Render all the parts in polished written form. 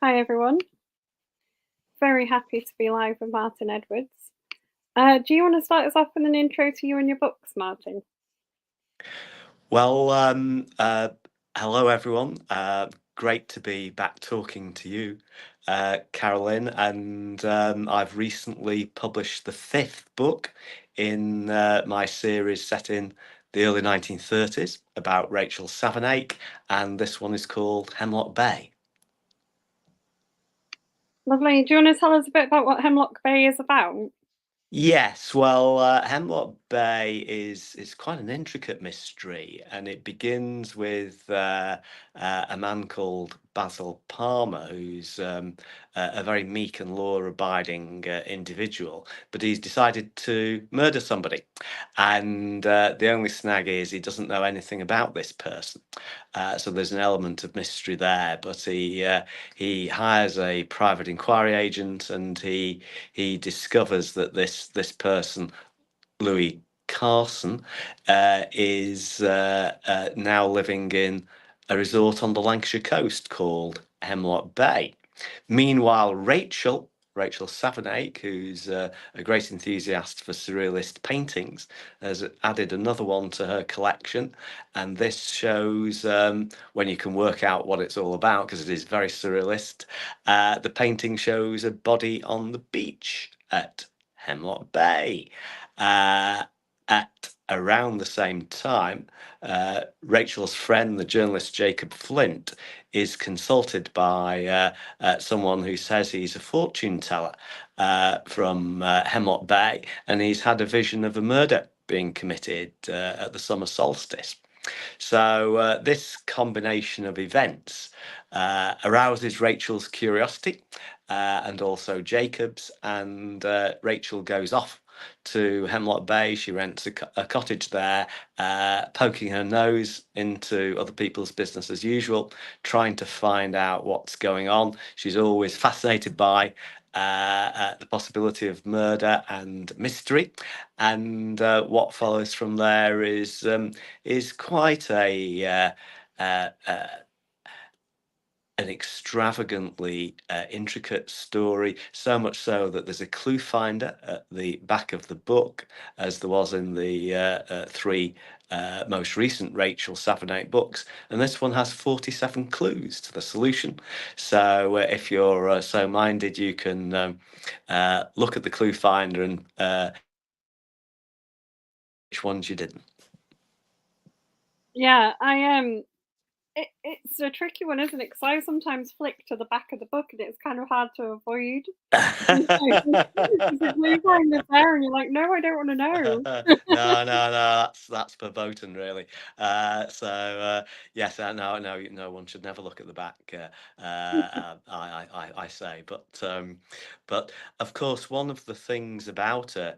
Hi everyone. Very happy to be live with Martin Edwards. Do you want to start us off with an intro to you and your books, Martin? Well, hello everyone. Great to be back talking to you, Carolyn. And I've recently published the 5th book in my series set in the early 1930s about Rachel Savernake, and this one is called Hemlock Bay. Lovely. Do you want to tell us a bit about what Hemlock Bay is about? Yes, well, Hemlock Bay is quite an intricate mystery, and it begins with a man called Basil Palmer, who's a very meek and law-abiding individual, but he's decided to murder somebody, and the only snag is he doesn't know anything about this person. So there's an element of mystery there, but he hires a private inquiry agent, and he discovers that this person, Louis Carson, is now living in a resort on the Lancashire coast called Hemlock Bay. Meanwhile, Rachel Savernake, who's a great enthusiast for surrealist paintings, has added another one to her collection. And this shows, when you can work out what it's all about, because it is very surrealist, the painting shows a body on the beach at Hemlock Bay. At around the same time, Rachel's friend, the journalist Jacob Flint, is consulted by someone who says he's a fortune teller from Hemlock Bay, and he's had a vision of a murder being committed at the summer solstice. So this combination of events arouses Rachel's curiosity and also Jacob's, and Rachel goes off to Hemlock Bay. She rents a cottage there, poking her nose into other people's business as usual, trying to find out what's going on. She's always fascinated by the possibility of murder and mystery, and what follows from there is quite an extravagantly intricate story, so much so that there's a clue finder at the back of the book, as there was in the 3 most recent Rachel Savernake books, and this one has 47 clues to the solution. So if you're so minded, you can look at the clue finder and which ones you didn't. Yeah, it's a tricky one, isn't it? Because I sometimes flick to the back of the book and it's kind of hard to avoid. The clue finder's there and you're like, no, I don't want to know. No, that's verboten, really. Yes, no, one should never look at the back. I say, but of course, one of the things about a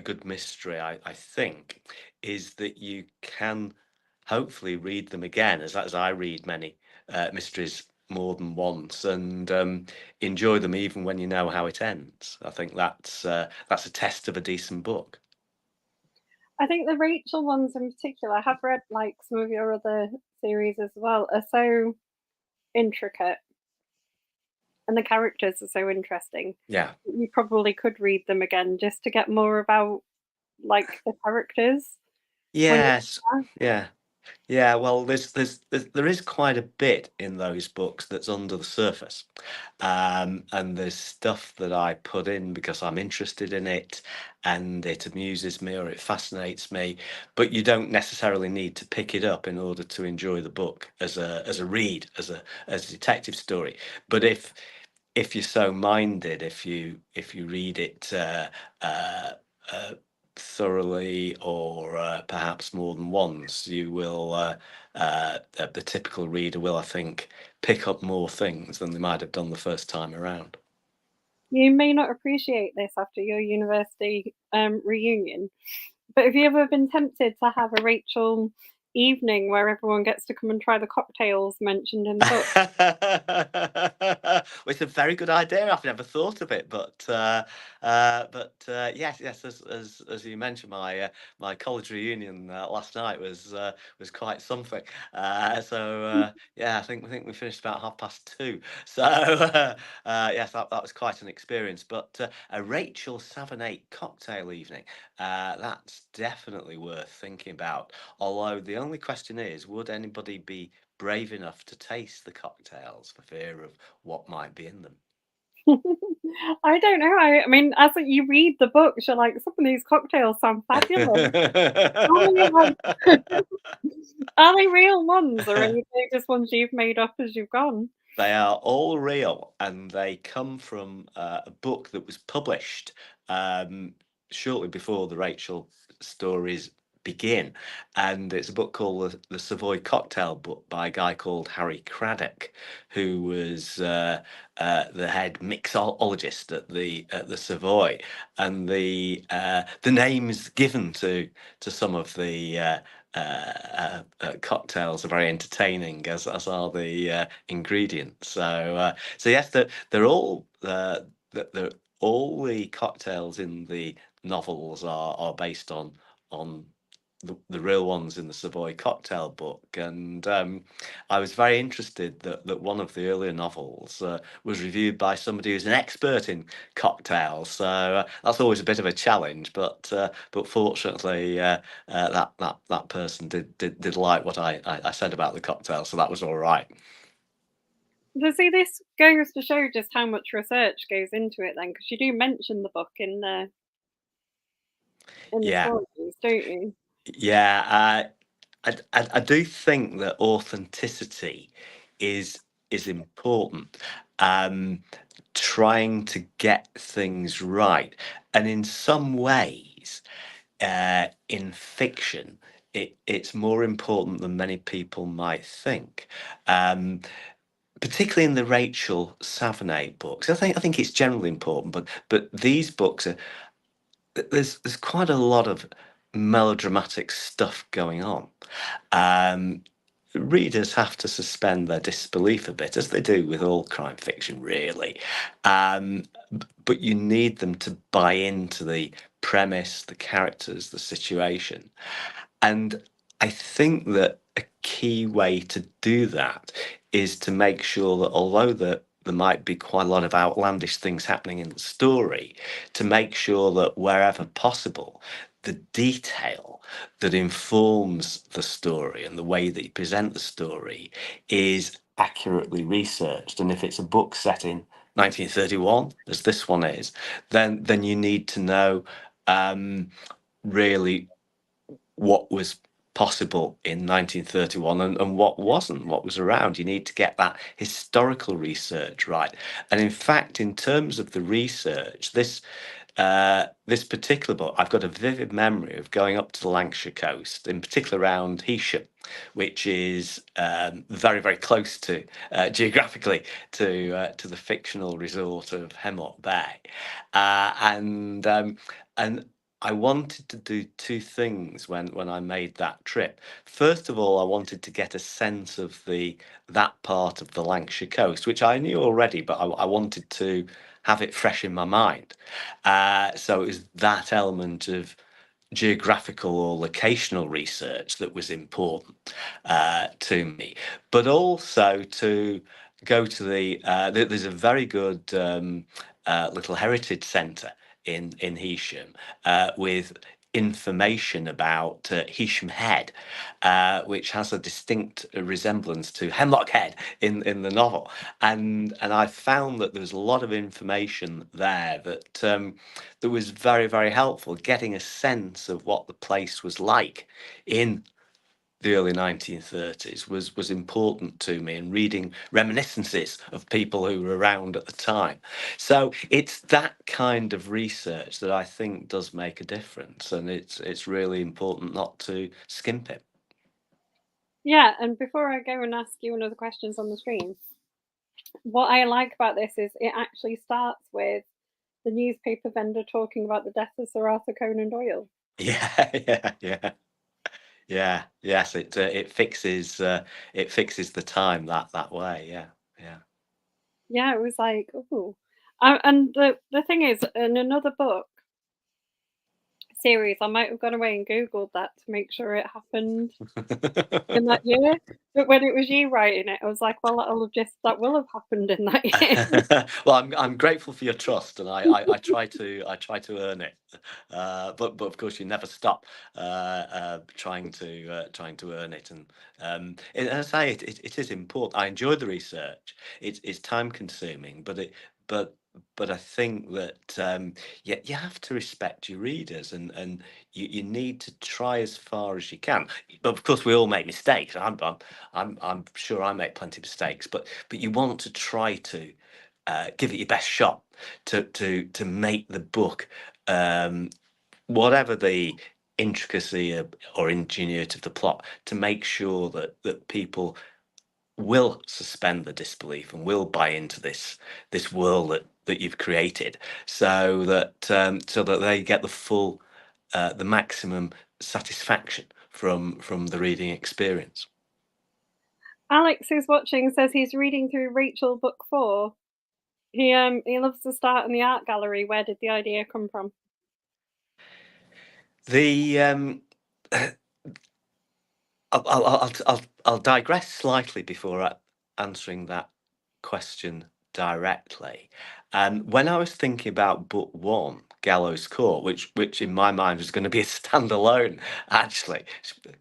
good mystery, I think, is that you can hopefully read them again, as I read many mysteries more than once, and enjoy them even when you know how it ends. I think that's a test of a decent book. I think the Rachel ones in particular, I have read like some of your other series as well, are so intricate and the characters are so interesting. Yeah. You probably could read them again just to get more about like the characters. Yes. Yeah, well, there is quite a bit in those books that's under the surface, and there's stuff that I put in because I'm interested in it, and it amuses me or it fascinates me. But you don't necessarily need to pick it up in order to enjoy the book as a read, as a detective story. But if you're so minded, if you read it uh, thoroughly, or perhaps more than once, you will the typical reader will, I think, pick up more things than they might have done the first time around. You may not appreciate this after your university reunion, but have you ever been tempted to have a Rachel evening where everyone gets to come and try the cocktails mentioned in the book. Well, it's a very good idea. I've never thought of it, but yes, as you mentioned, my college reunion last night was quite something. Yeah, I think we finished about 2:30. So yes, that was quite an experience. But a Rachel Savonate cocktail evening, that's definitely worth thinking about. Although the only question is, would anybody be brave enough to taste the cocktails for fear of what might be in them? I don't know. I mean, as you read the books, you're like, some of these cocktails sound fabulous. Are they real ones, or are they just ones you've made up as you've gone? They are all real, and they come from a book that was published shortly before the Rachel stories begin. And it's a book called the Savoy Cocktail Book by a guy called Harry Craddock, who was the head mixologist at the Savoy. And the names given to some of the cocktails are very entertaining, as are the ingredients. So yes, they're all all the cocktails in the novels are based on the real ones in the Savoy Cocktail Book, and I was very interested that one of the earlier novels was reviewed by somebody who's an expert in cocktails. So that's always a bit of a challenge, but fortunately that person did like what I said about the cocktail, so that was all right. So see, this goes to show just how much research goes into it then, because you do mention the book in the Yeah, stories, don't you? yeah. I do think that authenticity is important. Um, Trying to get things right, and in some ways, in fiction, it's more important than many people might think. Um, Particularly in the Rachel Savonate books, I think it's generally important, but these books are there's quite a lot of melodramatic stuff going on. Um, Readers have to suspend their disbelief a bit, as they do with all crime fiction, really. But you need them to buy into the premise, the characters, the situation. And I think that a key way to do that is to make sure that although there might be quite a lot of outlandish things happening in the story, to make sure that wherever possible, the detail that informs the story and the way that you present the story is accurately researched. And if it's a book set in 1931, as this one is, then you need to know really what was possible in 1931 and what wasn't, what was around. You need to get that historical research right. And in fact, in terms of the research, this particular book, I've got a vivid memory of going up to the Lancashire coast, in particular around Heysham, which is very, very close to geographically to the fictional resort of Hemlock Bay, and I wanted to do two things when I made that trip. First of all, I wanted to get a sense of that part of the Lancashire coast, which I knew already, but I wanted to have it fresh in my mind. So it was that element of geographical or locational research that was important to me, but also to go to there's a very good little heritage centre in Heysham with information about Heysham Head, which has a distinct resemblance to Hemlock Head in the novel, and I found that there was a lot of information there that was very, very helpful, getting a sense of what the place was like in the early 1930s was important to me, and reading reminiscences of people who were around at the time. So it's that kind of research that I think does make a difference, and it's really important not to skimp it. Yeah, and before I go and ask you another questions on the stream, what I like about this is it actually starts with the newspaper vendor talking about the death of Sir Arthur Conan Doyle. Yeah, yeah, yeah. Yeah, yes, it fixes the time that way. Yeah, yeah. Yeah, it was like, ooh. And the thing is, in another book series, I might have gone away and googled that to make sure it happened in that year. But when it was you writing it, I was like, well, that will have happened in that year. Well, I'm grateful for your trust, and I try to earn it. But of course, you never stop trying to earn it. And as I say, it is important. I enjoy the research. It's time consuming, but but I think that you have to respect your readers, and you need to try as far as you can. But of course, we all make mistakes. I'm sure I make plenty of mistakes, but you want to try to give it your best shot to make the book, um, whatever the intricacy or ingenuity of the plot, to make sure that people will suspend the disbelief and will buy into this world that you've created, so that they get the full, the maximum satisfaction from the reading experience. Alex, who's watching, says he's reading through Rachel book 4. He loves to start in the art gallery. Where did the idea come from? The I'll digress slightly before answering that question directly. When I was thinking about book one, Gallows Court, which in my mind was going to be a standalone, actually,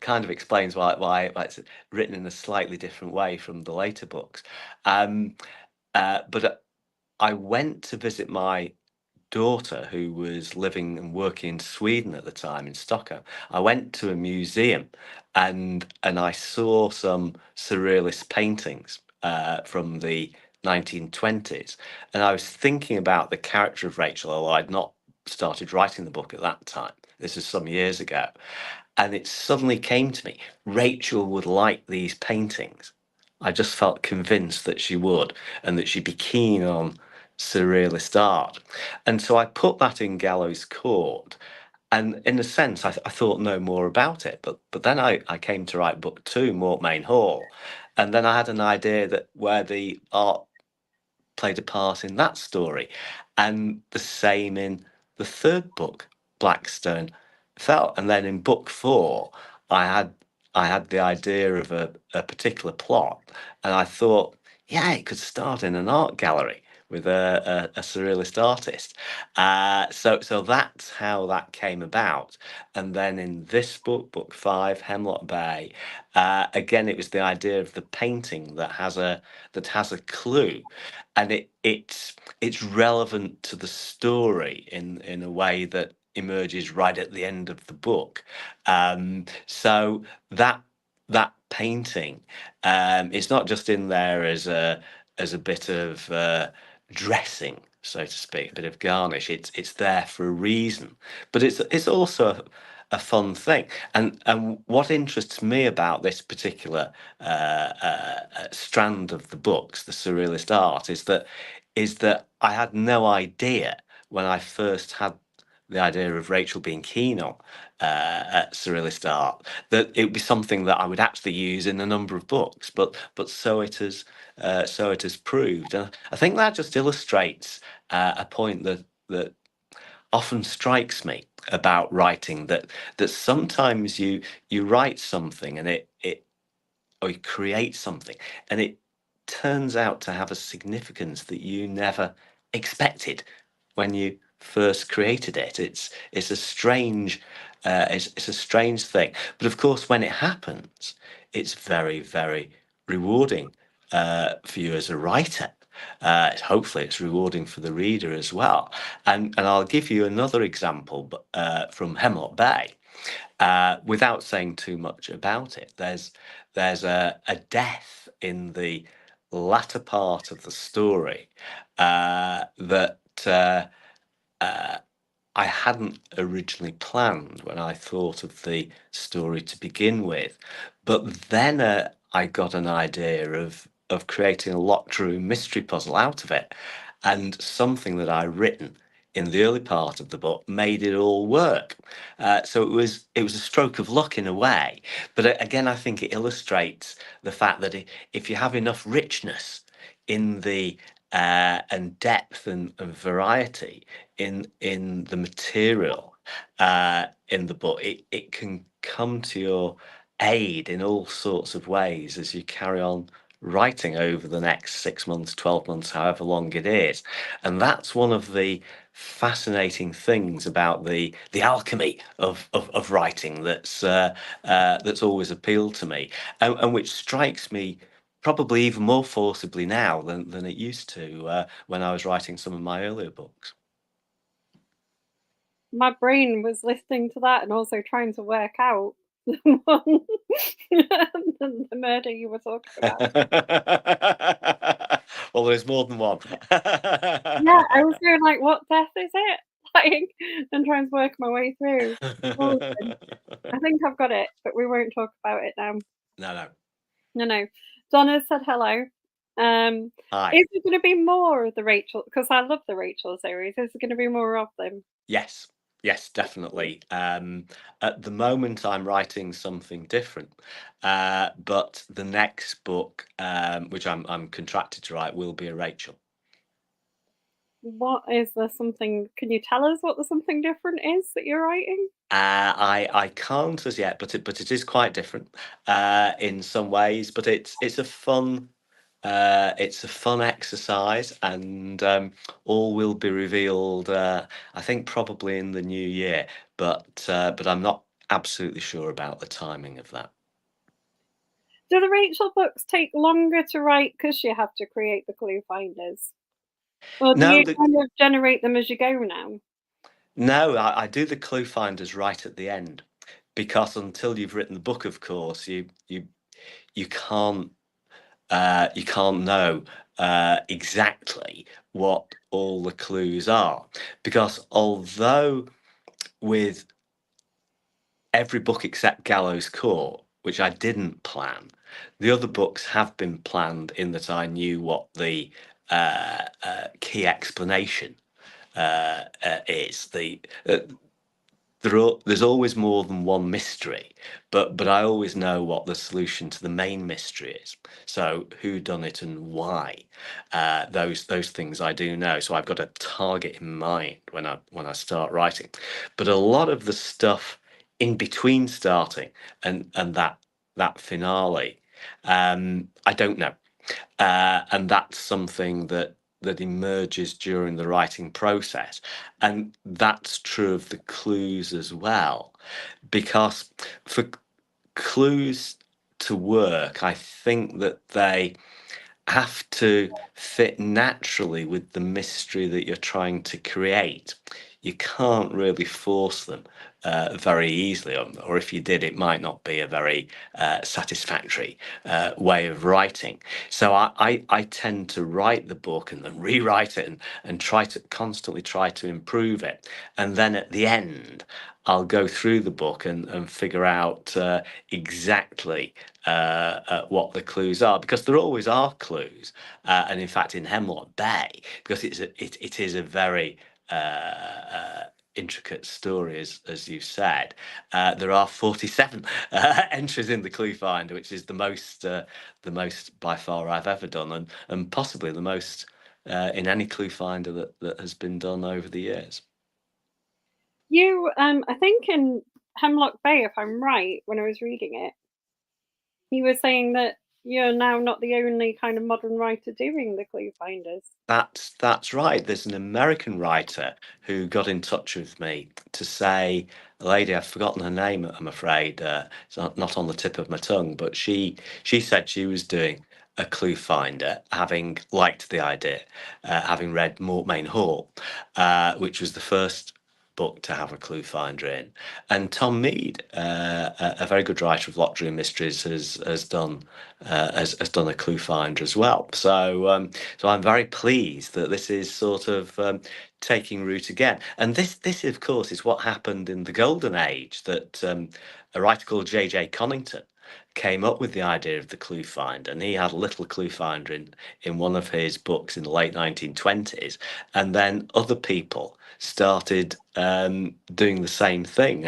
kind of explains why it's written in a slightly different way from the later books. Um, but I went to visit my daughter, who was living and working in Sweden at the time, in Stockholm. I went to a museum, and I saw some surrealist paintings from the 1920s, and I was thinking about the character of Rachel, although I'd not started writing the book at that time. This is some years ago, and it suddenly came to me: Rachel would like these paintings. I just felt convinced that she would, and that she'd be keen on surrealist art. And so I put that in Gallows Court. And in a sense, I thought no more about it. But then I came to write book two, Mortmain Hall. And then I had an idea that where the art played a part in that story. And the same in the third book, Blackstone Fell. And then in book four, I had I had the idea of a particular plot, and I thought, yeah, it could start in an art gallery with a surrealist artist. So that's how that came about. And then in this book, book five, Hemlock Bay, again, it was the idea of the painting that has a clue, and it's relevant to the story in a way that emerges right at the end of the book. So that that painting, it's not just in there as a bit of dressing, so to speak, a bit of garnish. It's there for a reason, but it's also a fun thing. And what interests me about this particular strand of the books, the surrealist art, is that I had no idea when I first had the idea of Rachel being keen on surrealist art, that it would be something that I would actually use in a number of books. But so it has proved. And I think that just illustrates a point that often strikes me about writing, that sometimes you write something, and it or you create something, and it turns out to have a significance that you never expected when you first created it. It's a strange, it's a strange thing. But of course, when it happens, it's very rewarding for you as a writer. Hopefully, it's rewarding for the reader as well. And I'll give you another example, from Hemlock Bay, without saying too much about it. There's a death in the latter part of the story that I hadn't originally planned when I thought of the story to begin with. But then I got an idea of creating a locked room mystery puzzle out of it, and something that I written in the early part of the book made it all work. So it was a stroke of luck in a way. But again, I think it illustrates the fact that if you have enough richness in the and depth and variety in the material in the book, it can come to your aid in all sorts of ways as you carry on writing over the next 6 months, 12 months, however long it is. And that's one of the fascinating things about the alchemy of writing that's always appealed to me, and which strikes me probably even more forcibly now than it used to when I was writing some of my earlier books. My brain was listening to that and also trying to work out the murder you were talking about. Well, there's more than one. Yeah, I was going like, "What death is it?" Like, and trying to work my way through all of them. I think I've got it, but we won't talk about it now. No, no. No, no. Donna said hello. Hi. Is there gonna be more of the Rachel? Because I love the Rachel series. Is there gonna be more of them? Yes. Yes, definitely. At the moment, I'm writing something different, but the next book, which I'm contracted to write, will be a Rachel. What is there something can you tell us what the something different is that you're writing? I can't as yet, but it is quite different in some ways. But it's a fun exercise, and all will be revealed. I think probably in the new year, but I'm not absolutely sure about the timing of that. Do the Rachel books take longer to write because you have to create the clue finders? Or do No, you kind of generate them as you go now? no, I do the clue finders right at the end, because until you've written the book, of course, you can't you can't know exactly what all the clues are, because although with every book except Gallows Court, which I didn't plan, the other books have been planned in that I knew what the key explanation is. There's always more than one mystery, but I always know what the solution to the main mystery is. So who done it and why? Those things I do know. So I've got a target in mind when I start writing. But a lot of the stuff in between starting and that finale, I don't know, and that's something that emerges during the writing process, and that's true of the clues as well, because for clues to work, I think that they have to fit naturally with the mystery that you're trying to create. You can't really force them very easily, or if you did, it might not be a very satisfactory way of writing. So I tend to write the book and then rewrite it and constantly try to improve it. And then at the end, I'll go through the book and figure out exactly what the clues are, because there always are clues. And in fact, in Hemlock Bay, because it is a very intricate story, as you said, there are 47 entries in the clue finder, which is the most by far I've ever done, and possibly the most in any clue finder that has been done over the years. You, I think in Hemlock Bay, if I'm right, when I was reading it, you were saying that you're now not the only kind of modern writer doing the clue finders. That's right. There's an American writer who got in touch with me to say, a lady, I've forgotten her name, I'm afraid. It's not on the tip of my tongue, but she said she was doing a clue finder, having liked the idea, having read Mortmain Hall, which was the first book to have a clue finder in. And Tom Mead, a very good writer of Locked Room Mysteries, has done a clue finder as well. So I'm very pleased that this is sort of taking root again. And this of course is what happened in the golden age, that a writer called J.J. Connington came up with the idea of the Cluefinder, and he had a little Cluefinder in one of his books in the late 1920s, and then other people started doing the same thing.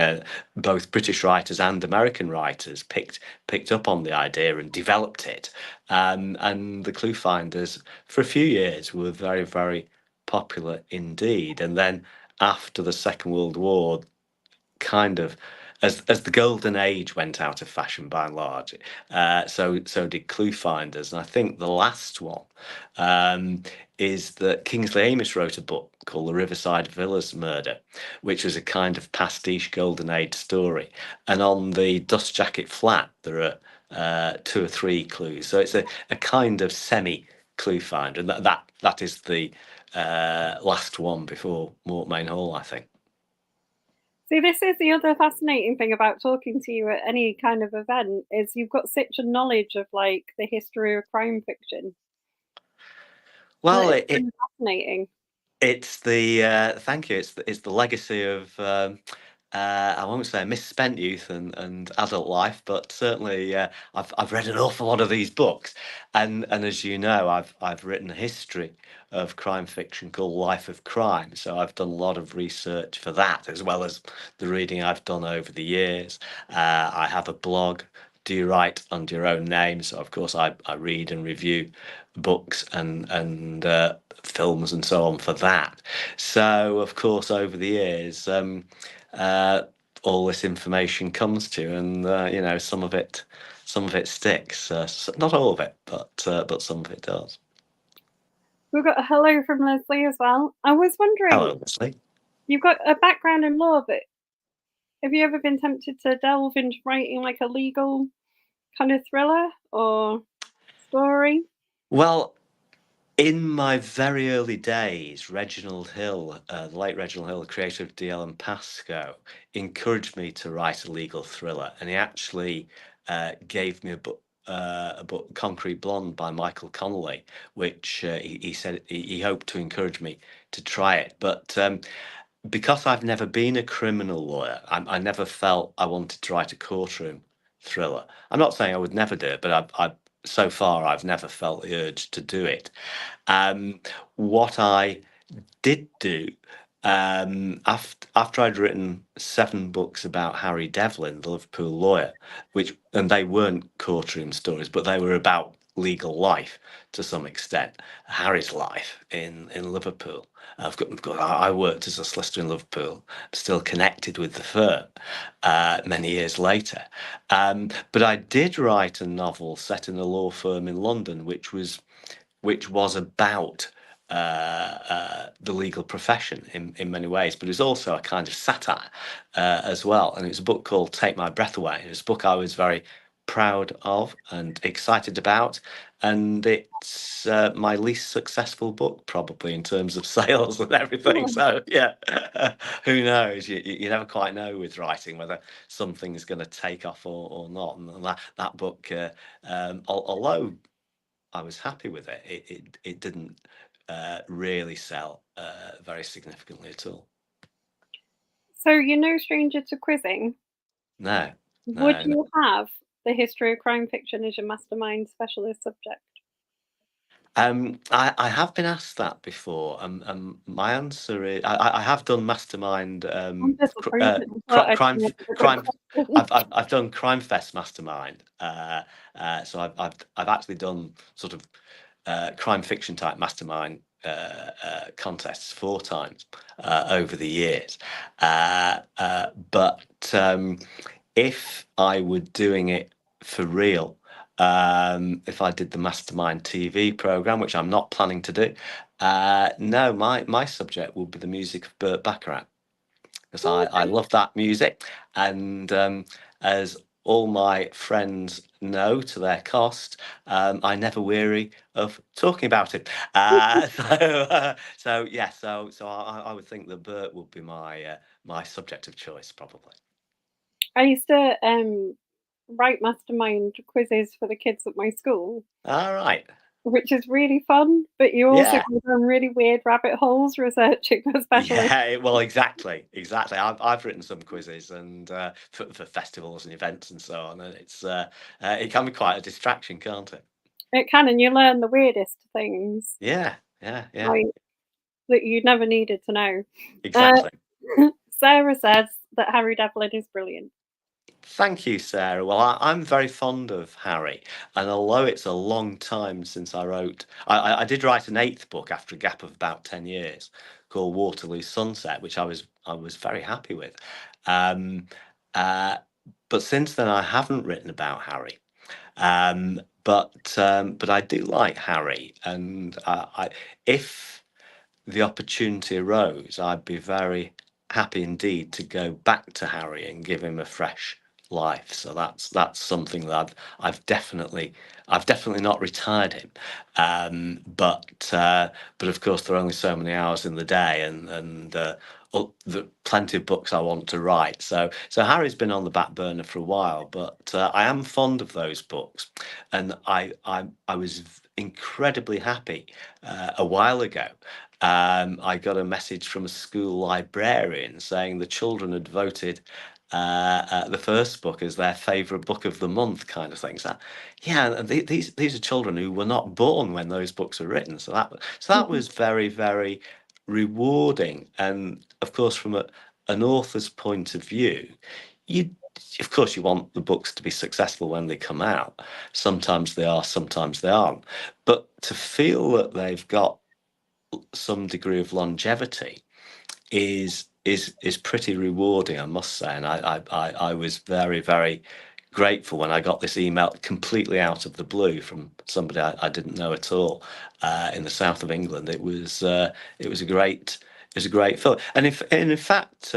Both British writers and American writers picked up on the idea and developed it, and the Cluefinders for a few years were very, very popular indeed. And then after the Second World War, kind of as the golden age went out of fashion by and large, so did Cluefinders. And I think the last one is that Kingsley Amis wrote a book called The Riverside Villas Murder, which was a kind of pastiche golden age story. And on the Dust Jacket Flat, there are 2 or 3 clues. So it's a kind of semi clue finder, and that is the last one before Mortmain Hall, I think. See, this is the other fascinating thing about talking to you at any kind of event, is you've got such a knowledge of like the history of crime fiction. Well, it's really fascinating. it's the thank you. It's the legacy of I won't say misspent youth and adult life, but certainly I've read an awful lot of these books, and as you know, I've written a history of crime fiction called Life of Crime. So I've done a lot of research for that, as well as the reading I've done over the years. I have a blog. Do you write under your own name? So of course I read and review books and films and so on for that. So of course over the years, all this information comes to, and you know, some of it sticks. Not all of it, but some of it does. We've got a hello from Leslie as well. I was wondering, Hello, Leslie. you've got a background in law, but have you ever been tempted to delve into writing like a legal kind of thriller or story? Well, in my very early days, Reginald Hill, the late Reginald Hill, the creator of DL and Pasco, encouraged me to write a legal thriller, and he actually gave me a book, Concrete Blonde by Michael Connolly, which he said he hoped to encourage me to try it. But because I've never been a criminal lawyer, I never felt I wanted to write a courtroom thriller. I'm not saying I would never do it, but so far I've never felt the urge to do it. What I did do after I'd written 7 books about Harry Devlin, the Liverpool lawyer, and they weren't courtroom stories, but they were about legal life to some extent. Harry's life in Liverpool. I worked as a solicitor in Liverpool, still connected with the firm many years later. But I did write a novel set in a law firm in London, which was about the legal profession in many ways, but it was also a kind of satire as well. And it was a book called Take My Breath Away. It was a book I was very proud of and excited about. And it's my least successful book, probably, in terms of sales and everything. So, yeah, who knows? You never quite know with writing whether something is going to take off or not. And that book, although I was happy with it, it didn't really sell very significantly at all. So you're no stranger to quizzing. No, Would no, no. you have the history of crime fiction as your mastermind specialist subject? I have been asked that before. My answer is I have done Mastermind I'm disappointed. crime crime. I've done Crime Fest Mastermind. So I've actually done sort of crime fiction type Mastermind contests 4 times over the years. But if I were doing it for real, if I did the Mastermind TV program, which I'm not planning to do, no, my subject will be the music of Burt Bacharach, because I love that music, and as all my friends know to their cost, I never weary of talking about it. So yeah, so I would think that Burt would be my subject of choice, probably. I used to write mastermind quizzes for the kids at my school. All right. which is really fun, but you also Yeah. go down really weird rabbit holes researching for specialists. Yeah, well, exactly. I've written some quizzes and for festivals and events and so on, and it can be quite a distraction, can't it? It can, and you learn the weirdest things, Yeah, yeah, like that you never needed to know. Uh, exactly. Sarah says that Harry Devlin is brilliant. Thank you, Sarah. Well, I'm very fond of Harry, and although it's a long time since I wrote, I did write an eighth book after a gap of about 10 years, called Waterloo Sunset, which I was very happy with. Um, uh, but since then, I haven't written about Harry. But I do like Harry, and if the opportunity arose, I'd be very happy indeed to go back to Harry and give him a fresh life. So that's something that I've definitely not retired him. But of course there are only so many hours in the day, and the plenty of books I want to write. So Harry's been on the back burner for a while, but I am fond of those books, and I was incredibly happy a while ago. I got a message from a school librarian saying the children had voted the first book as their favourite book of the month, kind of thing. So, yeah, and these are children who were not born when those books were written. So that was very, very rewarding. And of course, from an author's point of view, you of course you want the books to be successful when they come out. Sometimes they are, sometimes they aren't. But to feel that they've got some degree of longevity is pretty rewarding, I must say. And I was very, very grateful when I got this email completely out of the blue from somebody I didn't know at all in the south of England. It was a great film, and in fact,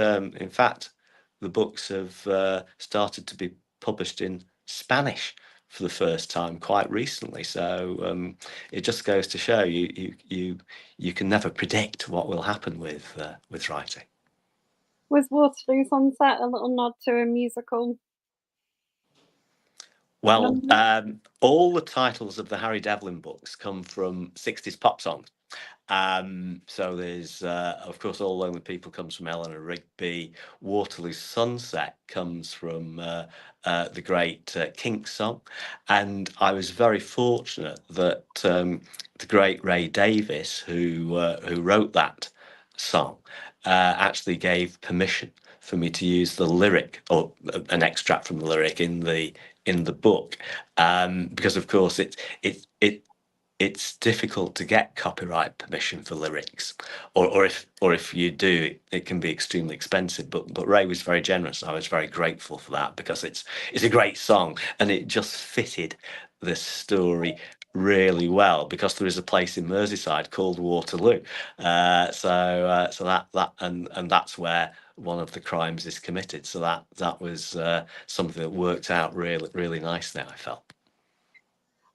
the books have started to be published in Spanish for the first time quite recently. So it just goes to show you can never predict what will happen with writing. Was Waterloo Sunset a little nod to a musical Well, number? all the titles of the Harry Devlin books come from 60s pop songs. So there's, of course, All Lonely People comes from Eleanor Rigby. Waterloo Sunset comes from the great Kinks song. And I was very fortunate that the great Ray Davies, who wrote that song, actually gave permission for me to use the lyric or an extract from the lyric in the book, because of course it's difficult to get copyright permission for lyrics, or if you do, it can be extremely expensive. But Ray was very generous, and I was very grateful for that because it's a great song and it just fitted the story really well because there is a place in Merseyside called Waterloo, so that and that's where one of the crimes is committed. So that was something that worked out really really nicely, I felt.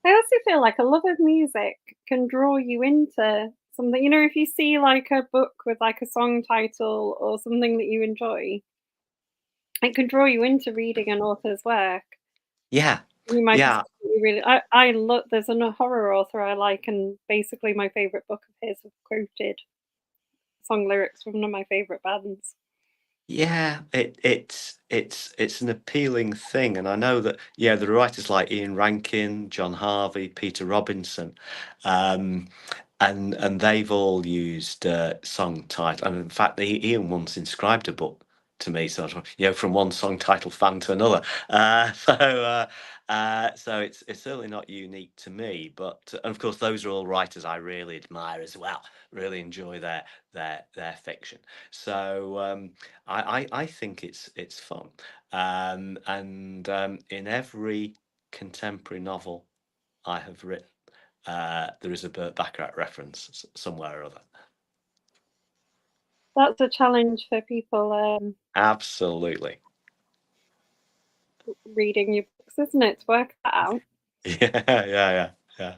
I also feel like a love of music can draw you into something. You know, if you see like a book with like a song title or something that you enjoy, it can draw you into reading an author's work. Yeah, You might just yeah. really. I look. There's a horror author I like, and basically my favorite book of his have quoted song lyrics from one of my favorite bands. Yeah, it's an appealing thing, and I know that, yeah, there are writers like Ian Rankin, John Harvey, Peter Robinson, um, and they've all used song title. And in fact, Ian once inscribed a book to me, sort of, from one song title fan to another. So it's certainly not unique to me, but and of course those are all writers I really admire as well. Really enjoy their fiction. So. I think it's fun, and in every contemporary novel I have written, there is a Burt Bacharach reference somewhere or other. That's a challenge for people Absolutely. reading your books, isn't it? To work that out. Yeah, yeah, yeah.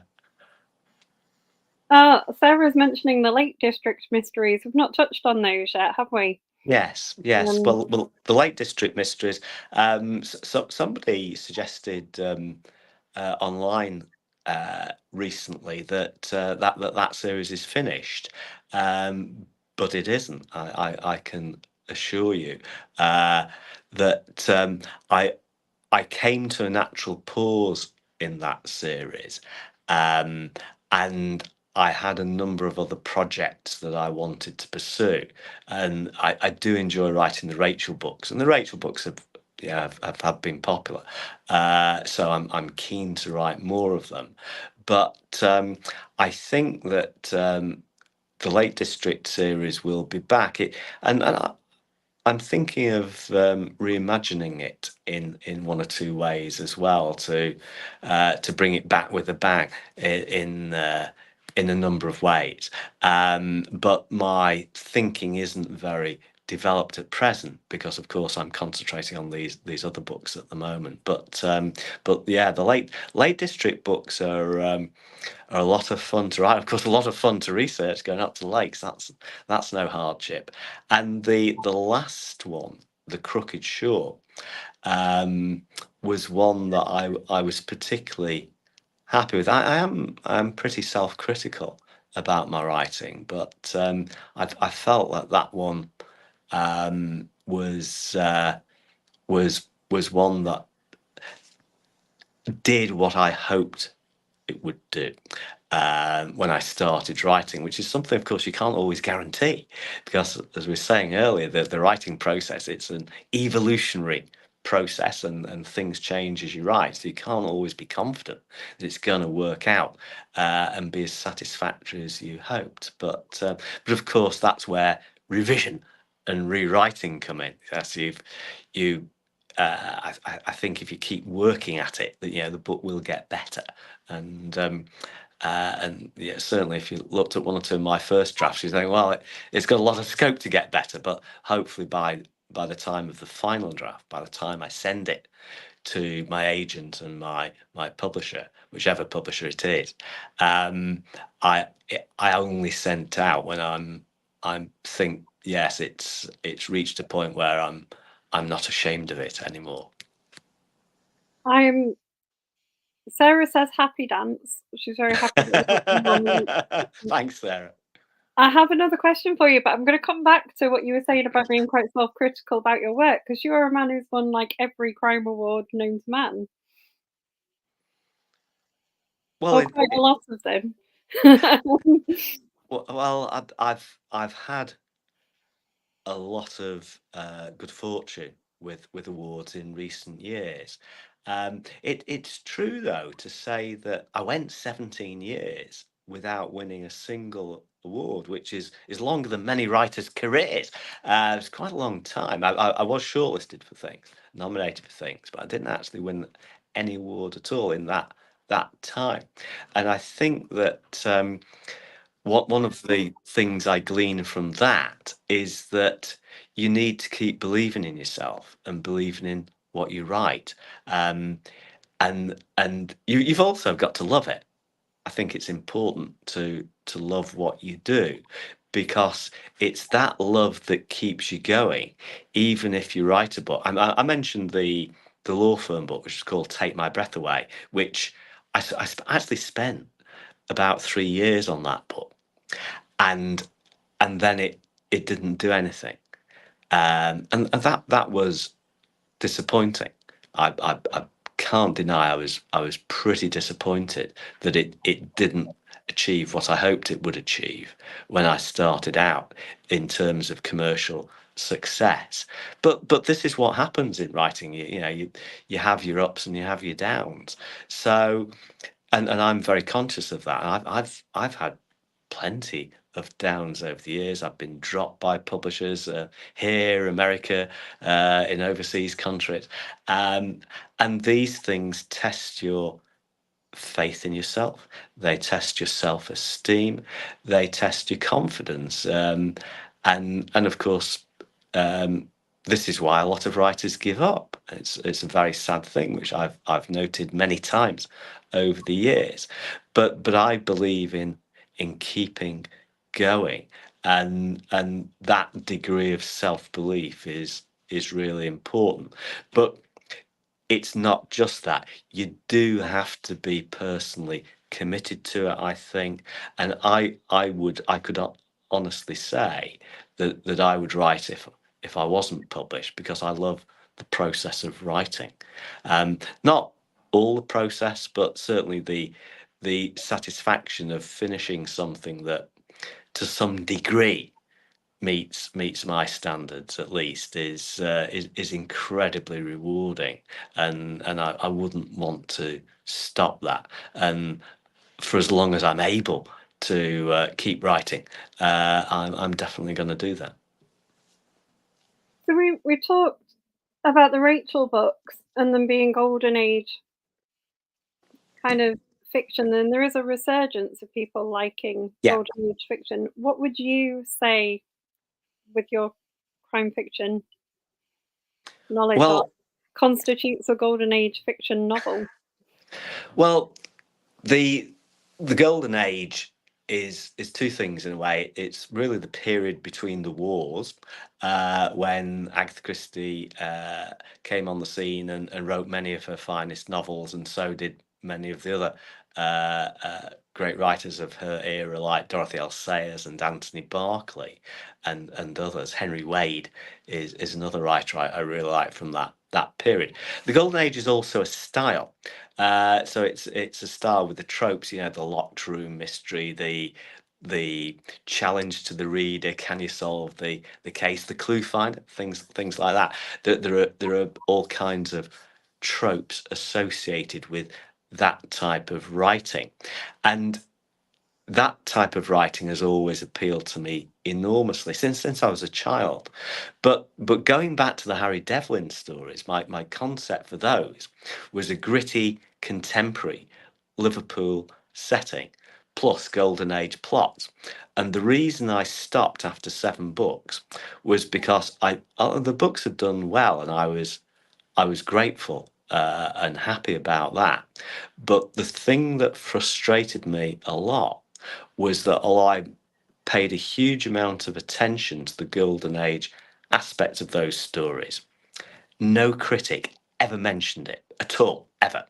Sarah's mentioning the Lake District mysteries. We've not touched on those yet, have we? Yes, yes. Um, Well, the Lake District mysteries. So somebody suggested online recently that series is finished, but it isn't. I can assure you that I came to a natural pause in that series, and I had a number of other projects that I wanted to pursue, and I do enjoy writing the Rachel books, and the Rachel books have been popular, so I'm keen to write more of them, but I think that the Lake District series will be back. I'm thinking of reimagining it in one or two ways as well to bring it back with a bang in a number of ways. But my thinking isn't very developed at present because, of course, I'm concentrating on these other books at the moment. But yeah, the Lake District books are a lot of fun to write. Of course, a lot of fun to research. Going up to the lakes, that's no hardship. And the last one, The Crooked Shore, was one that I was particularly happy with. I'm pretty self-critical about my writing, but I felt that that one was one that did what I hoped it would do when I started writing, which is something, of course, you can't always guarantee because, as we were saying earlier, the writing process, it's an evolutionary process and things change as you write. So you can't always be confident that it's going to work out and be as satisfactory as you hoped. But of course, that's where revision and rewriting come in. Yes, you I think if you keep working at it, that the book will get better. And yeah, certainly if you looked at one or two of my first drafts, you think, well, it's got a lot of scope to get better. But hopefully by the time of the final draft, by the time I send it to my agent and my publisher, whichever publisher it is, I only sent out when I'm think yes, it's reached a point where I'm not ashamed of it anymore. Sarah says happy dance. She's very happy. Thanks, Sarah. I have another question for you, but I'm going to come back to what you were saying about being quite self-critical about your work, because you are a man who's won like every crime award known to man. Well, quite a lot of them. well, I've had a lot of good fortune with awards in recent years. It's true though to say that I went 17 years without winning a single award, which is longer than many writers' careers. It's quite a long time. I was shortlisted for things, nominated for things, but I didn't actually win any award at all in that time. And I think that one of the things I glean from that is that you need to keep believing in yourself and believing in what you write, and you've also got to love it. I think it's important to love what you do because it's that love that keeps you going, even if you write a book. I mentioned the law firm book, which is called Take My Breath Away, which I actually spent about 3 years on that book, and then it didn't do anything, and that was disappointing. I can't deny I was pretty disappointed that it didn't achieve what I hoped it would achieve when I started out in terms of commercial success. But this is what happens in writing. You have your ups and you have your downs. So and I'm very conscious of that. I've had plenty of downs over the years. I've been dropped by publishers here, America, in overseas countries, and these things test your faith in yourself. They test your self-esteem. They test your confidence, and of course. This is why a lot of writers give up. It's a very sad thing, which I've noted many times over the years. But I believe in keeping going, and that degree of self-belief is really important. But it's not just that. You do have to be personally committed to it, I think, and I could honestly say that I would write if I wasn't published, because I love the process of writing. Not all the process, but certainly the satisfaction of finishing something that, to some degree, meets my standards, at least, is incredibly rewarding, and I wouldn't want to stop that, and for as long as I'm able to keep writing, I'm definitely going to do that. So we talked about the Rachel books and them being golden age kind of fiction, and there is a resurgence of people liking Yeah. golden age fiction. What would you say with your crime fiction knowledge Well, constitutes a golden age fiction novel? well, the golden age is two things in a way. It's really the period between the wars, when Agatha Christie came on the scene and wrote many of her finest novels, and so did many of the other great writers of her era, like Dorothy L. Sayers and Anthony Berkeley, and others. Henry Wade is another writer I really like from that period. The golden age is also a style. So it's a style with the tropes, the locked room mystery, the challenge to the reader. Can you solve the case? The clue finder, things like that. There are all kinds of tropes associated with that type of writing, and that type of writing has always appealed to me enormously since I was a child. But going back to the Harry Devlin stories, my concept for those was a gritty contemporary Liverpool setting plus golden age plots. And the reason I stopped after 7 books was because the books had done well, and I was grateful and happy about that. But the thing that frustrated me a lot was that I paid a huge amount of attention to the golden age aspect of those stories. No critic ever mentioned it at all, ever.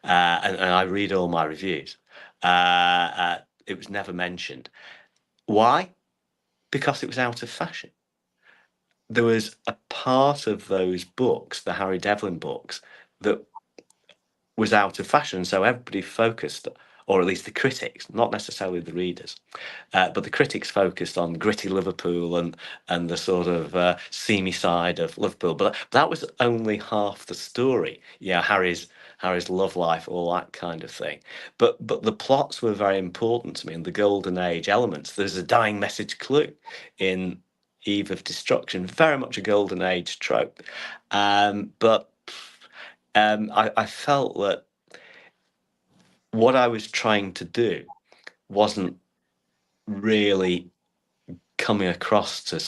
And I read all my reviews. It was never mentioned. Why? Because it was out of fashion. There was a part of those books, the Harry Devlin books, that was out of fashion. So everybody focused, or at least the critics, not necessarily the readers, but the critics focused on gritty Liverpool and the sort of seamy side of Liverpool. But that was only half the story. Yeah, Harry's love life, all that kind of thing. But the plots were very important to me, and the golden age elements. There's a dying message clue in Eve of Destruction, very much a golden age trope. But I felt that what I was trying to do wasn't really coming across to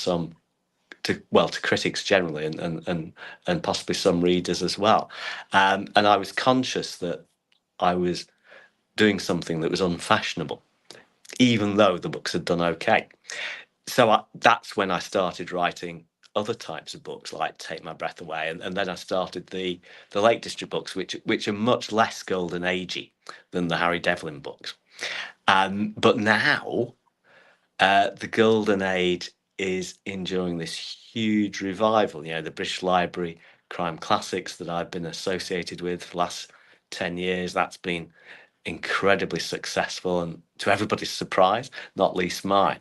critics generally, and possibly some readers as well. And I was conscious that I was doing something that was unfashionable, even though the books had done okay. So that's when I started writing other types of books, like Take My Breath Away, and then I started the Lake District books, which are much less golden agey than the Harry Devlin books. But now the golden age is enjoying this huge revival. The British Library crime classics that I've been associated with for the last 10 years, that's been incredibly successful, and to everybody's surprise, not least mine.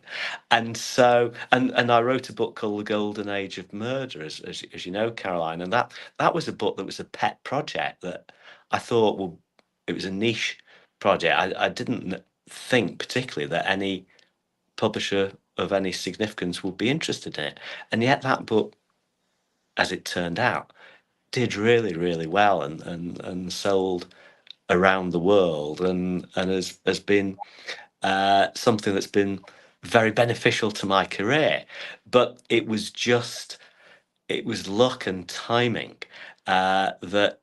And so, and I wrote a book called The Golden Age of Murder, as you know, Caroline, and that was a book that was a pet project that I thought, well, it was a niche project. I didn't think particularly that any publisher of any significance would be interested in it, and yet that book, as it turned out, did really, really well, and sold around the world, and has been something that's been very beneficial to my career. But it was luck and timing, that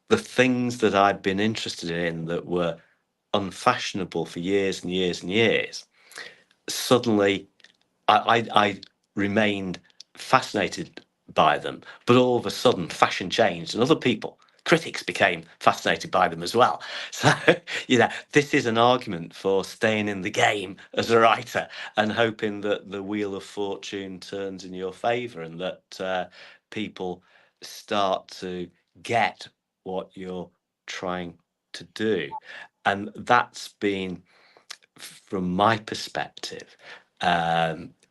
the things that I'd been interested in that were unfashionable for years and years and years, suddenly I remained fascinated by them, but all of a sudden fashion changed and other people critics became fascinated by them as well. So, this is an argument for staying in the game as a writer and hoping that the wheel of fortune turns in your favour, and that people start to get what you're trying to do. And that's been, from my perspective,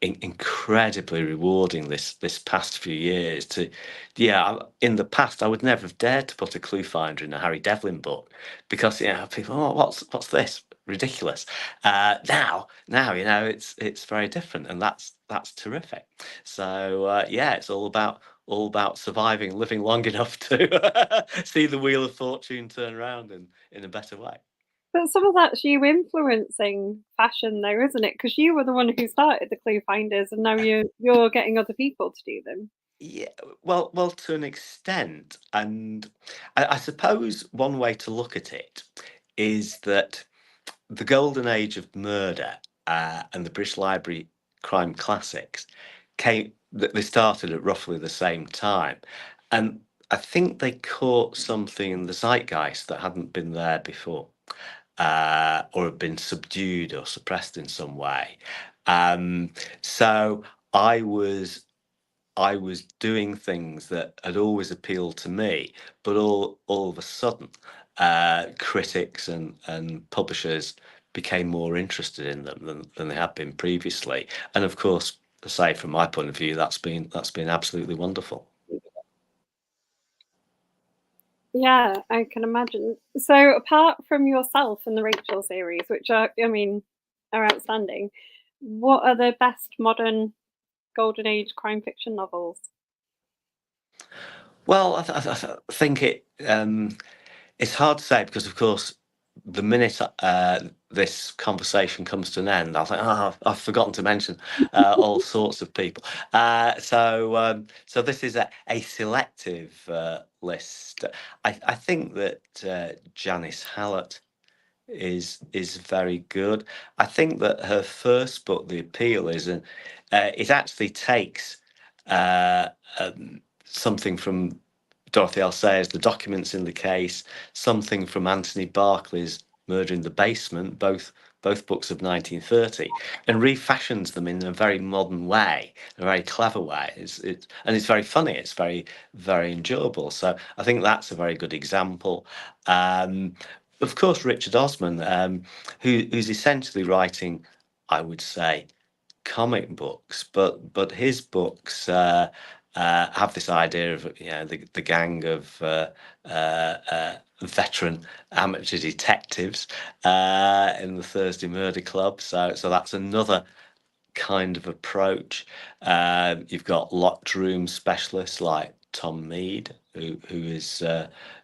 incredibly rewarding this past few years. In the past I would never have dared to put a Cluefinder in a Harry Devlin book, because people, what's this, ridiculous. Now it's very different, and that's terrific. So it's all about surviving, living long enough to see the wheel of fortune turn around in a better way. But some of that's you influencing fashion, though, isn't it? Because you were the one who started the Cluefinders, and now you're getting other people to do them. Yeah, well, to an extent, and I suppose one way to look at it is that the golden age of murder and the British Library crime classics they started at roughly the same time, and I think they caught something in the zeitgeist that hadn't been there before, or had been subdued or suppressed in some way. So I was doing things that had always appealed to me, but all of a sudden, critics and publishers became more interested in them than they had been previously. And of course, aside from my point of view, that's been absolutely wonderful. Yeah, I can imagine. So apart from yourself and the Rachel series, which are outstanding, what are the best modern golden age crime fiction novels? Well, I think it's hard to say, because, of course, the minute this conversation comes to an end, I'll think, I've forgotten to mention all sorts of people. So this is a selective list. I think that Janice Hallett is very good. I think that her first book, The Appeal, it actually takes uh, something from Dorothy L. Sayers, The Documents in the Case, something from Anthony Barclay's Murder in the Basement, both books of 1930, and refashions them in a very modern way, a very clever way. And it's very funny. It's very, very enjoyable. So I think that's a very good example. Of course, Richard Osman, who's essentially writing, I would say, comic books, but his books have this idea of the gang of veteran amateur detectives in the Thursday Murder Club. So that's another kind of approach. You've got locked room specialists like Tom Mead, who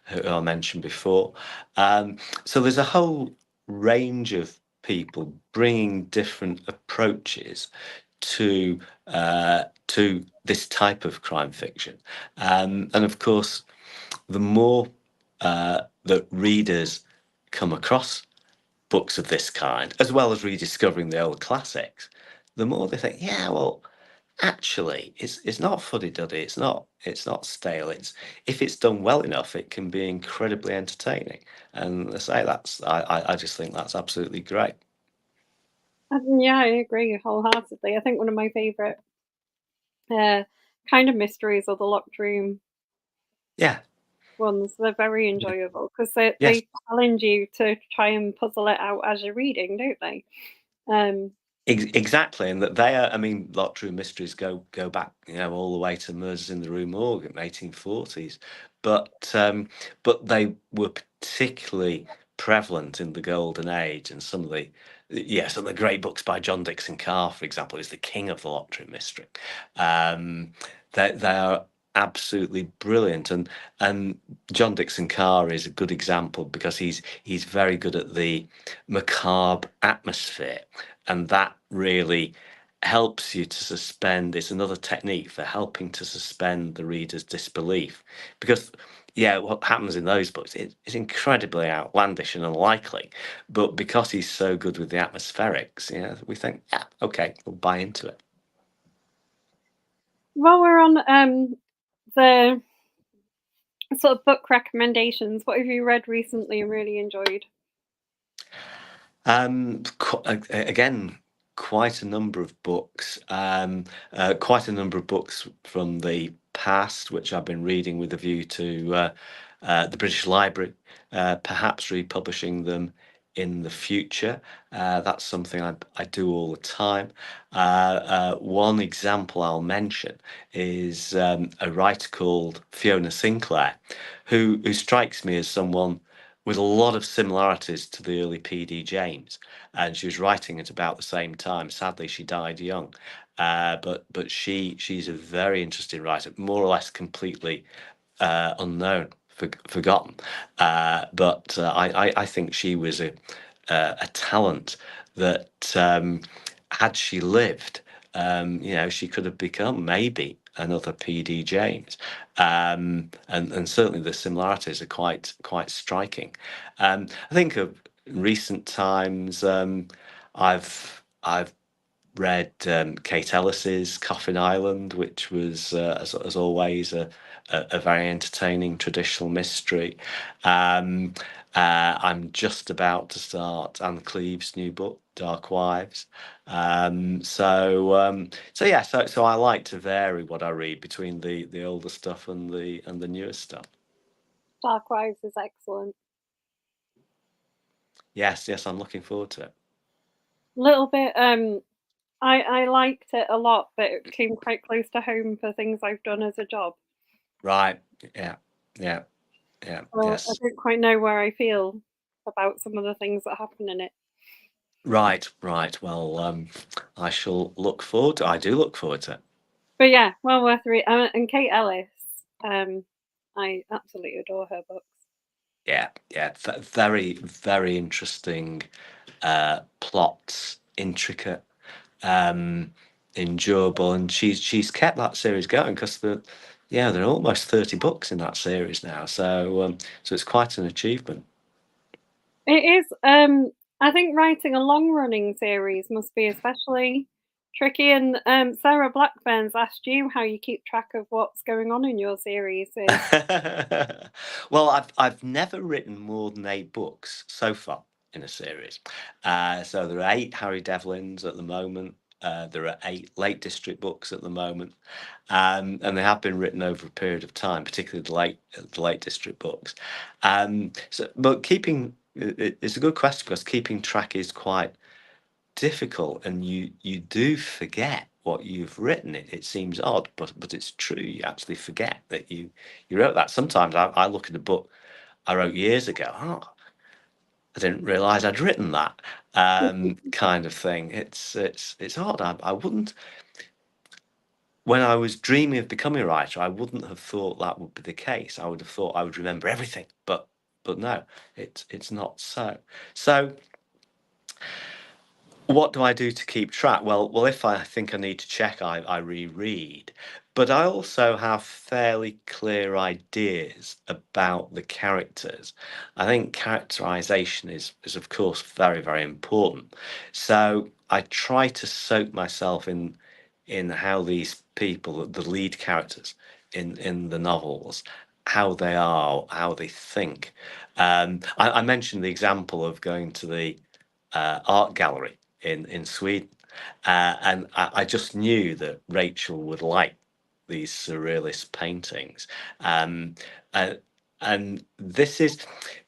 I mentioned before. So there's a whole range of people bringing different approaches to this type of crime fiction, and of course, the more that readers come across books of this kind, as well as rediscovering the old classics, the more they think, yeah, well, actually, it's not fuddy-duddy, it's not stale. If it's done well enough, it can be incredibly entertaining. And I say I just think that's absolutely great. Yeah, I agree wholeheartedly. I think one of my favourite kind of mysteries are the locked room Yeah. ones. They're very enjoyable because they, Yes. they challenge you to try and puzzle it out as you're reading, don't they? Exactly, and that they are. I mean, locked room mysteries go back, all the way to Murders in the Rue Morgue in the 1840s, but they were particularly prevalent in the Golden Age, and some of the great books by John Dixon Carr, for example, is the king of the locked room mystery. They are absolutely brilliant, and John Dixon Carr is a good example because he's very good at the macabre atmosphere, and that really helps you to suspend. It's another technique for helping to suspend the reader's disbelief, because what happens in those books is incredibly outlandish and unlikely, but because he's so good with the atmospherics, we think, yeah, okay, we'll buy into it. While we're on the sort of book recommendations. What have you read recently and really enjoyed? Again, quite a number of books. Quite a number of books from the past, which I've been reading with a view to the British Library, perhaps republishing them in the future. That's something I do all the time. One example I'll mention is a writer called Fiona Sinclair, who strikes me as someone with a lot of similarities to the early P.D. James, and she was writing at about the same time. Sadly, she died young, but she's a very interesting writer, more or less completely unknown, forgotten. But I think she was a talent that, had she lived, she could have become maybe another P.D. James, and certainly the similarities are quite striking. I think of recent times, I've read Kate Ellis's Coffin Island, which was, as always, a very entertaining traditional mystery. Um, I'm just about to start Anne Cleeve's new book, Dark Wives. So yeah, so I like to vary what I read between the older stuff and the newer stuff. Dark Wives is excellent. Yes, I'm looking forward to it. Little bit. I liked it a lot, but it came quite close to home for things I've done as a job. Right. Yeah. Yeah. Yeah. Well, I Yes. don't quite know where I feel about some of the things that happen in it. Right. Right. Well, I shall look forward to. I do look forward to it. But yeah, well worth reading. And Kate Ellis, um, I absolutely adore her books. Yeah. Yeah. Very, very interesting plots, intricate, um, enjoyable, and she's kept that series going because there are almost 30 books in that series now. So it's quite an achievement. It is. I think writing a long-running series must be especially tricky. And Sarah Blackburn's asked you how you keep track of what's going on in your series. Well, I've never written more than 8 books so far in a series. So there are 8 Harry Devlins at the moment. There are 8 Lake District books at the moment, and they have been written over a period of time, particularly the Lake District books. But it's a good question because keeping track is quite difficult, and you do forget what you've written. It seems odd, but it's true. You actually forget that you wrote that. Sometimes I look at a book I wrote years ago. Oh, I didn't realize I'd written that, kind of thing. It's odd. I wouldn't, when I was dreaming of becoming a writer, I wouldn't have thought that would be the case. I would have thought I would remember everything, but no, it's not so. So what do I do to keep track? Well, if I think I need to check, I reread. But I also have fairly clear ideas about the characters. I think characterization is of course very, very important. So I try to soak myself in how these people, the lead characters in the novels, how they are, how they think. I mentioned the example of going to the art gallery in Sweden, and I just knew that Rachel would like these surrealist paintings, um, uh, and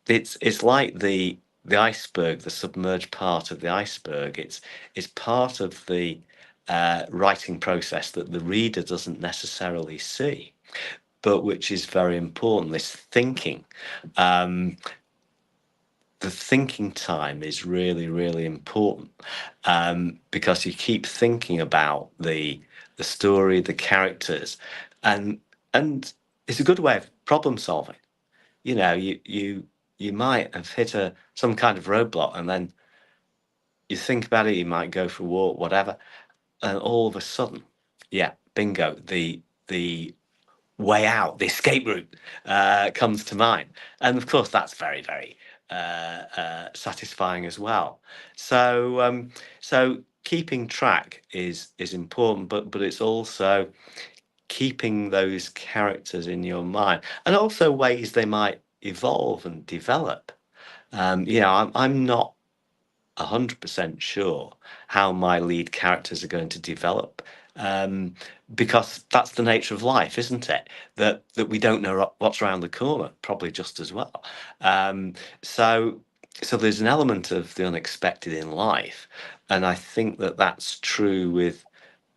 it's like the iceberg, the submerged part of the iceberg. It's part of the writing process that the reader doesn't necessarily see, but which is very important. This thinking. Um, the thinking time is really, really important, because you keep thinking about the story, the characters, and and it's a good way of problem solving. You might have hit some kind of roadblock, and then you think about it. You might go for a walk, whatever, and all of a sudden, yeah, bingo, the way out, the escape route, comes to mind. And of course, that's very, very satisfying as well. So keeping track is important, but it's also keeping those characters in your mind, and also ways they might evolve and develop. I'm not 100% sure how my lead characters are going to develop, um, because that's the nature of life, isn't it? That we don't know what's around the corner, probably just as well. Um, so so there's an element of the unexpected in life, and I think that that's true with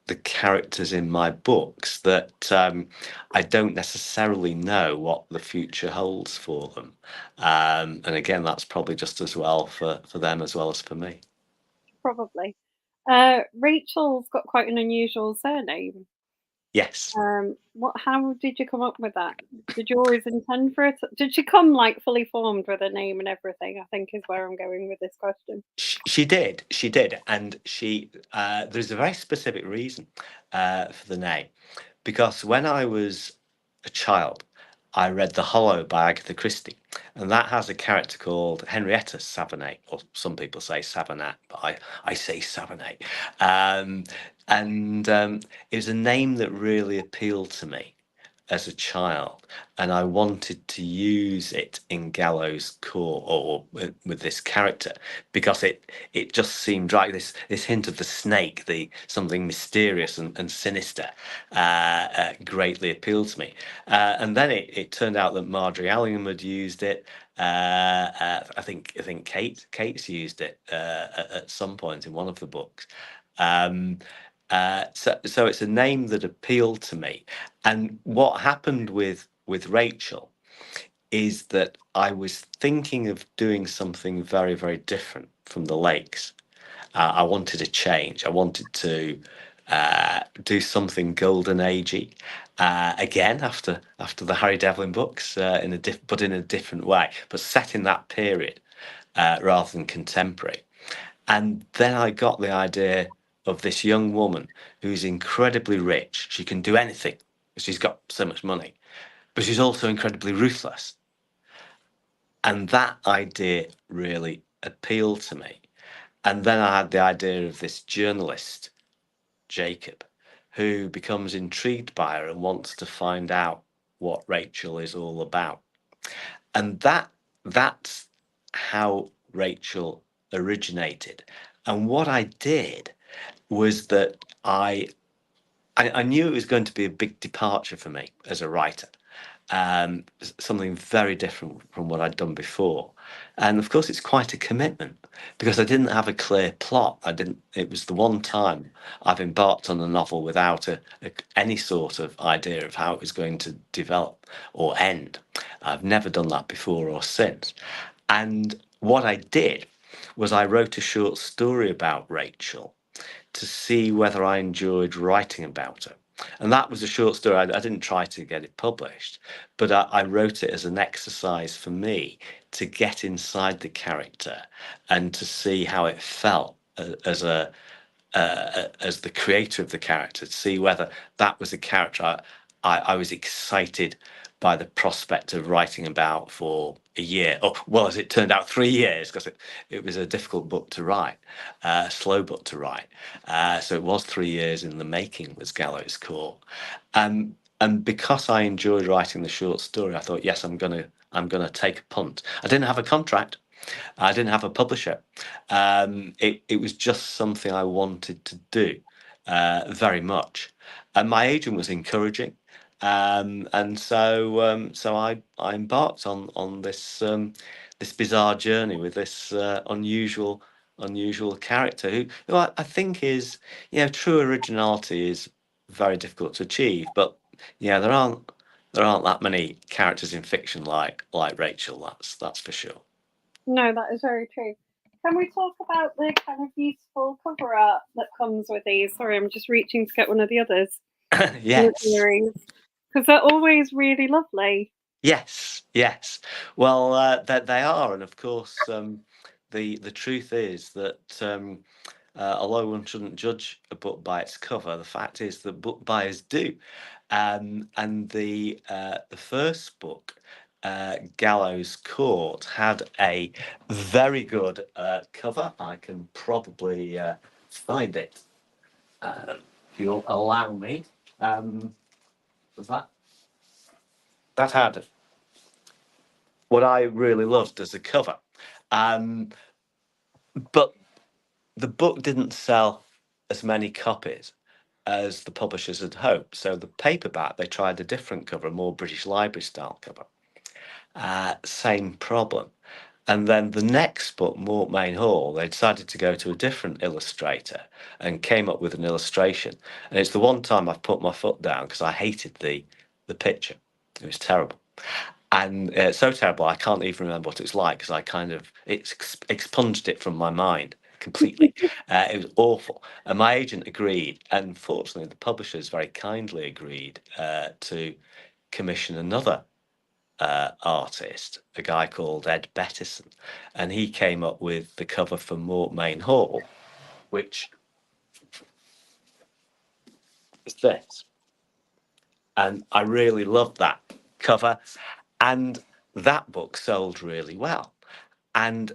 the characters in my books, that I don't necessarily know what the future holds for them. And again, that's probably just as well for them as well as for me. Probably. Rachel's got quite an unusual surname. Yes. How did you come up with that? Did you always intend for it? Did she come like fully formed with a name and everything? I think is where I'm going with this question. She did, and there's a very specific reason for the name, because when I was a child, I read The Hollow by Agatha Christie, and that has a character called Henrietta Savonnet, or some people say Savonat, but I say Savonnet. Um, and it was a name that really appealed to me as a child, and I wanted to use it in Gallows Court, or with this character, because it just seemed right. This hint of the snake, the something mysterious and sinister, greatly appealed to me. And then it turned out that Marjorie Allingham had used it. I think Kate's used it at some point in one of the books. Um, so it's a name that appealed to me. And what happened with Rachel is that I was thinking of doing something very, very different from the Lakes. I wanted a change. I wanted to do something golden agey again, after the Harry Devlin books, but in a different way, but set in that period rather than contemporary. And then I got the idea of this young woman who's incredibly rich. She can do anything. She's got so much money, but she's also incredibly ruthless. And that idea really appealed to me. And then I had the idea of this journalist, Jacob, who becomes intrigued by her and wants to find out what Rachel is all about. And that's how Rachel originated. And what I did was that I knew it was going to be a big departure for me as a writer, something very different from what I'd done before. And of course, it's quite a commitment, because I didn't have a clear plot. It was the one time I've embarked on a novel without any sort of idea of how it was going to develop or end. I've never done that before or since. And what I did was I wrote a short story about Rachel to see whether I enjoyed writing about her. And that was a short story. I didn't try to get it published, but I wrote it as an exercise for me to get inside the character and to see how it felt as the creator of the character, to see whether that was a character I was excited by the prospect of writing about for a year. Oh, well, as it turned out, 3 years, because it was a difficult book to write, a slow book to write. So it was 3 years in the making, was Gallows Court. And because I enjoyed writing the short story, I thought, yes, I'm gonna take a punt. I didn't have a contract. I didn't have a publisher. It was just something I wanted to do very much, and my agent was encouraging, and so I embarked on this bizarre journey with this unusual character who I think is, true originality is very difficult to achieve, but there aren't that many characters in fiction like Rachel. That's for sure. No, that is very true. Can we talk about the kind of useful cover art that comes with these? Sorry, I'm just reaching to get one of the others in the Yes. series, because they're always really lovely. Yes. Well, they are, and of course, the truth is that although one shouldn't judge a book by its cover, the fact is that book buyers do. And the first book, Gallows Court, had a very good cover. I can probably find it if you'll allow me. that that had what I really loved as a cover. Um, but the book didn't sell as many copies as the publishers had hoped. So the paperback, they tried a different cover, a more British Library style cover. Same problem. And then the next book, Mortmain Hall, they decided to go to a different illustrator and came up with an illustration. And it's the one time I've put my foot down because I hated the picture. It was terrible. And so terrible I can't even remember what it was like because I kind of expunged it from my mind completely. It was awful, and my agent agreed, and fortunately the publishers very kindly agreed to commission another artist, a guy called Ed Bettison, and he came up with the cover for Mortmain Hall, which is this. And I really loved that cover, and that book sold really well. And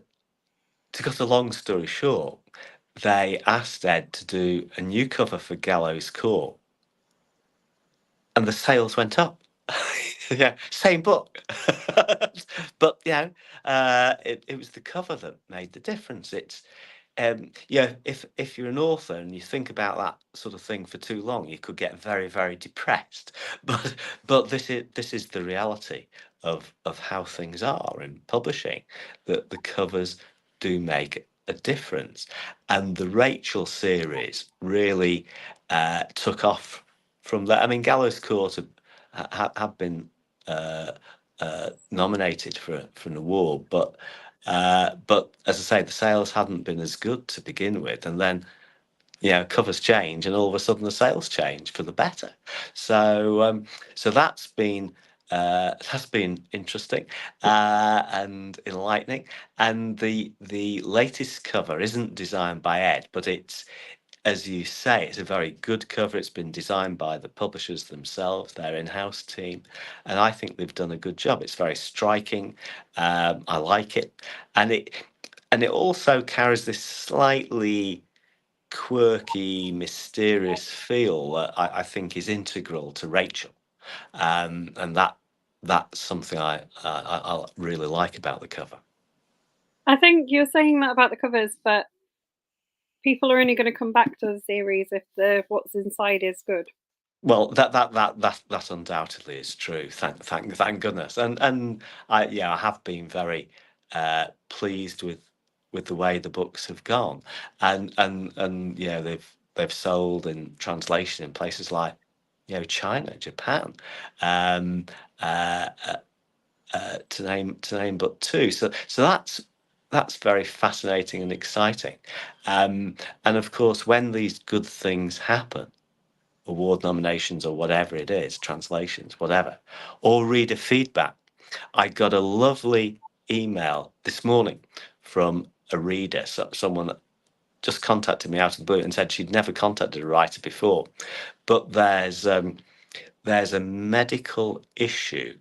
to cut a long story short, they asked Ed to do a new cover for Gallows Court, and the sales went up. Yeah, same book, but it was the cover that made the difference. It's yeah, if you're an author and you think about that sort of thing for too long, you could get very, very depressed. But this is the reality of how things are in publishing, that the covers do make a difference. And the Rachel series really took off from that. I mean, Gallows Court have been nominated for an award, but as I say, the sales hadn't been as good to begin with, and then covers change, and all of a sudden the sales change for the better. So that's been interesting and enlightening. And the latest cover isn't designed by Ed, but it's, as you say, it's a very good cover. It's been designed by the publishers themselves, their in-house team, and I think they've done a good job. It's very striking. I like it, and it also carries this slightly quirky, mysterious feel that I think is integral to Rachel, and that's something I really like about the cover. I think you're saying that about the covers, but people are only going to come back to the series if the what's inside is good. Well, that undoubtedly is true. Thank goodness. And I have been very pleased with the way the books have gone, and they've sold in translation in places like China, Japan, um, uh, to name but two. So that's very fascinating and exciting. And of course, when these good things happen, award nominations or whatever it is, translations, whatever, or reader feedback. I got a lovely email this morning from a reader, someone that just contacted me out of the blue and said she'd never contacted a writer before, but there's a medical issue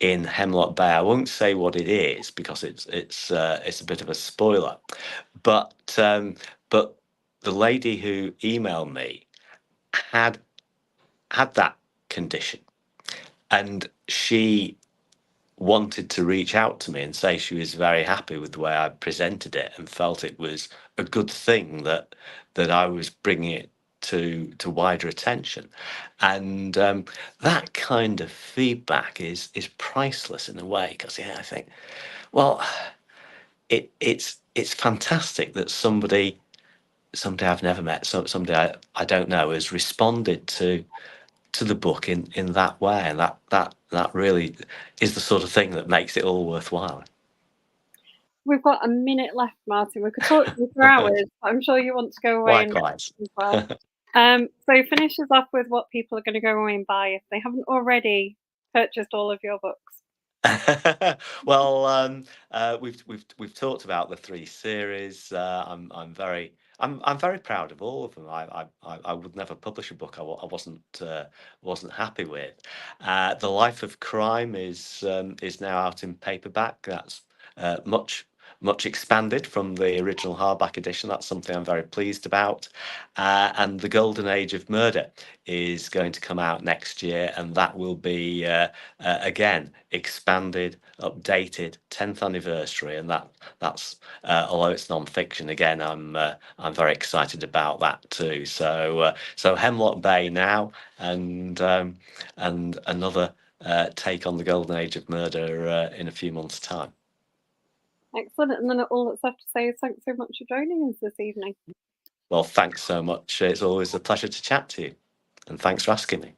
in Hemlock Bay. I won't say what it is because it's a bit of a spoiler, but the lady who emailed me had that condition, and she wanted to reach out to me and say she was very happy with the way I presented it and felt it was a good thing that I was bringing it to wider attention. And that kind of feedback is priceless in a way, because I think, well, it's fantastic that somebody I've never met, somebody I don't know, has responded to the book in that way, and that really is the sort of thing that makes it all worthwhile. We've got a minute left, Martin. We could talk to you for hours, but I'm sure you want to go away Likewise. as well. So finish us off with what people are going to go away and buy if they haven't already purchased all of your books. Well, we've talked about the three series. I'm very proud of all of them. I would never publish a book I wasn't happy with. The Life of Crime is now out in paperback. That's much much expanded from the original hardback edition. That's something I'm very pleased about. And The Golden Age of Murder is going to come out next year, and that will be again expanded, updated, 10th anniversary, and that's although it's non-fiction, again I'm very excited about that too. So Hemlock Bay now, and another take on the Golden Age of Murder in a few months' time. Excellent. And then all that's left to say is thanks so much for joining us this evening. Well, thanks so much. It's always a pleasure to chat to you, and thanks for asking me.